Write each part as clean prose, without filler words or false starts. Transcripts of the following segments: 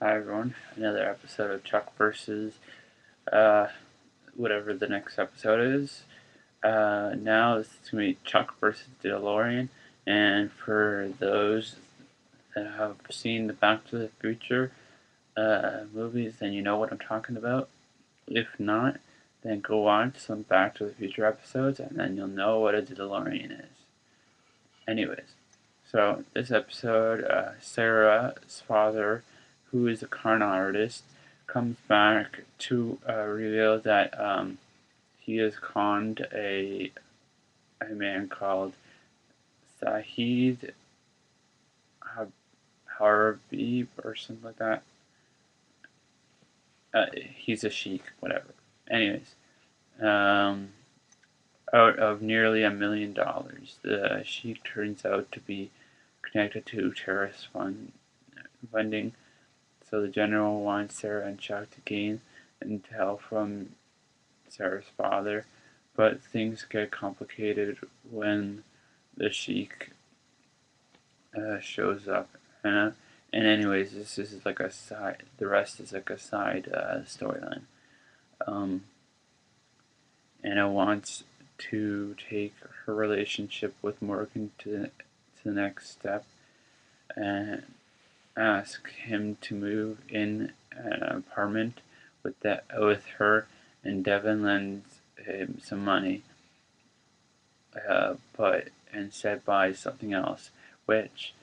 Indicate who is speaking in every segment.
Speaker 1: Hi everyone, another episode of Chuck versus uh, whatever the next episode is. Now this is going to be Chuck versus Delorean, and for those that have seen the Back to the Future movies, then you know what I'm talking about. If not, then go watch some Back to the Future episodes, and then you'll know what a DeLorean is. Anyways, so this episode, Sarah's father, who is a con artist, comes back to reveal that he has conned a man called Sahid Harbi or something like that. He's a sheik, whatever. Anyways, um, out of nearly $1 million, the sheik turns out to be connected to terrorist funding. So the general wants Sarah and Chuck to gain intel from Sarah's father, but things get complicated when the Sheik shows up. And anyways, this is like a side. The rest is like a side storyline. Um, Anna wants to take her relationship with Morgan to the next step and ask him to move in an apartment with her, and Devin lends him some money, but instead buys something else, which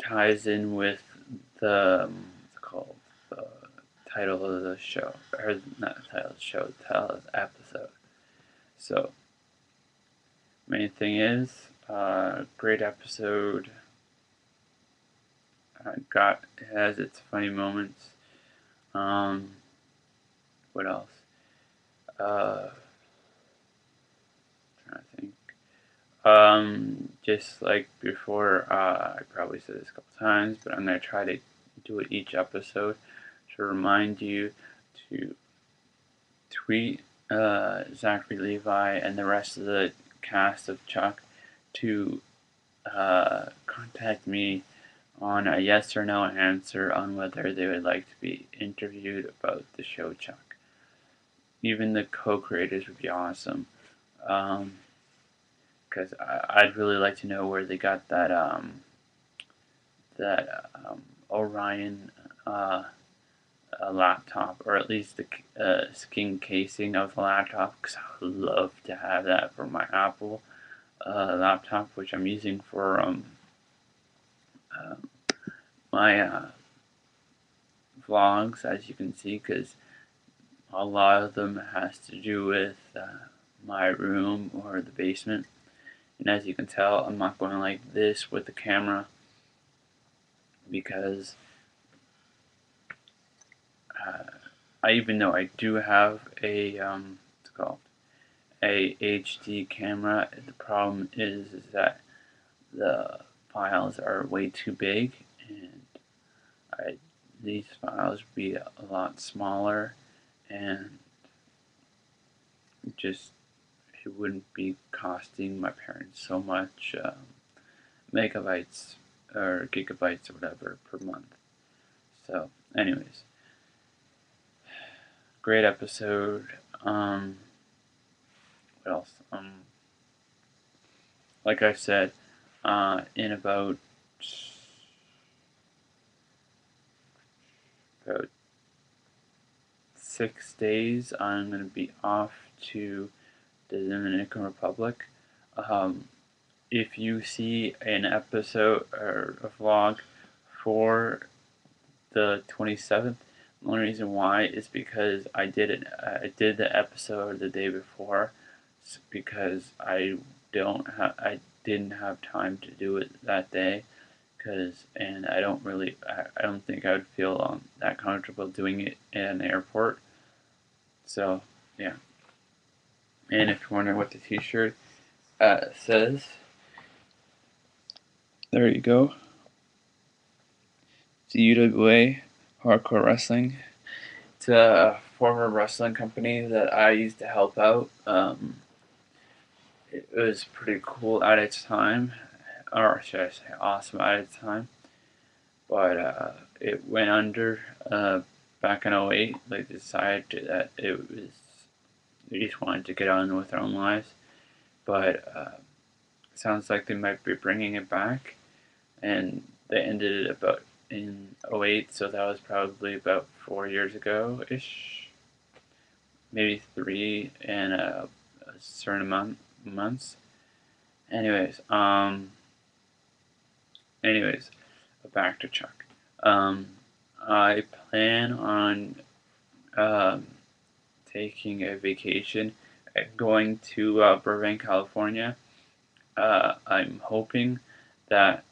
Speaker 1: ties in with the what's it called, the title of the show, or not the title of the show, the title of the episode. So main thing is, great episode. It has its funny moments. Um, what else? Uh, Trying to think. Just like before, I probably said this a couple times, but I'm gonna try to do it each episode to remind you to tweet Zachary Levi and the rest of the cast of Chuck to contact me on a yes or no answer on whether they would like to be interviewed about the show Chuck. Even the co-creators would be awesome. Because I'd really like to know where they got that Orion laptop, or at least the skin casing of the laptop, because I would love to have that for my Apple laptop, which I'm using for uh, my vlogs, as you can see, because a lot of them has to do with my room or the basement. And as you can tell, I'm not going like this with the camera because even though I do have a what's it called, a HD camera, the problem is that the files are way too big, and I, these files would be a lot smaller, and just it wouldn't be costing my parents so much megabytes or gigabytes or whatever per month. So, anyways, great episode. What else? Like I said, in about 6 days, I'm gonna be off to the Dominican Republic. Um, if you see an episode or a vlog for the 27th, the only reason why is because I did the episode the day before, because I didn't have time to do it that day, and I don't think I would feel that comfortable doing it in an airport. So yeah. And if you're wondering what the T-shirt says, there you go. It's UWA Hardcore Wrestling. It's a former wrestling company that I used to help out. It was pretty cool at its time, or should I say awesome at its time. but it went under back in '08. They decided that they just wanted to get on with their own lives, but it sounds like they might be bringing it back, and they ended it about in '08, so that was probably about 4 years ago ish, maybe three and a certain amount months. Anyways, anyways, back to Chuck. Um, I plan on um, taking a vacation, going to Burbank, California. I'm hoping that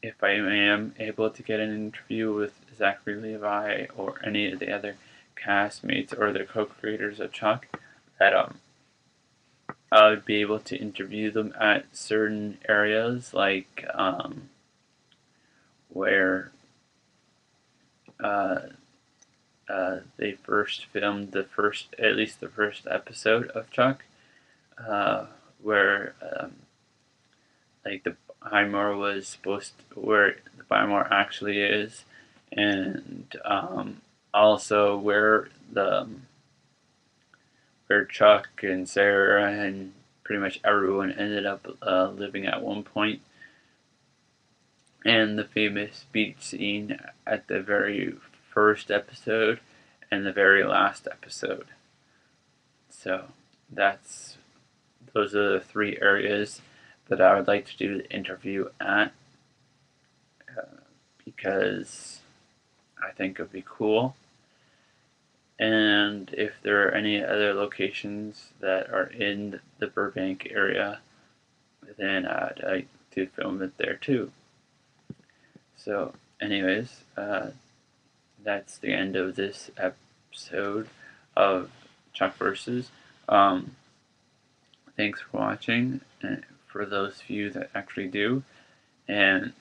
Speaker 1: if I am able to get an interview with Zachary Levi or any of the other castmates or the co-creators of Chuck, that I would be able to interview them at certain areas, like where uh, they first filmed at least the first episode of Chuck, where like the Highmore was where the Highmore actually is, and also where Chuck and Sarah and pretty much everyone ended up living at one point, and the famous beach scene at the very first episode and the very last episode. So that's those are the three areas that I would like to do the interview at, because I think it would be cool. And if there are any other locations that are in the Burbank area, then I'd like to film it there too. So, anyways, that's the end of this episode of Chuck Versus. Um, Thanks for watching, and for those of you that actually do. And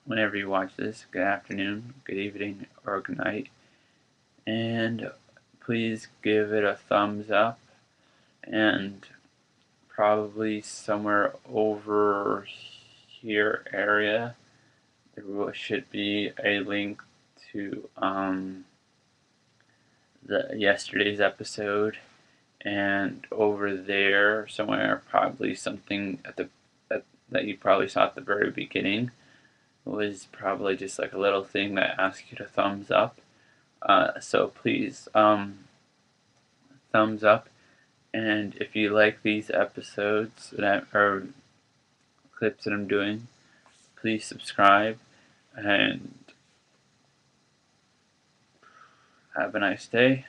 Speaker 1: whenever you watch this, good afternoon, good evening, or good night. And please give it a thumbs up, and probably somewhere over here area there should be a link to the yesterday's episode, and over there somewhere probably something that you probably saw at the very beginning was probably just like a little thing that asks you to thumbs up. So please thumbs up, and if you like these episodes or clips that I'm doing, please subscribe, and have a nice day.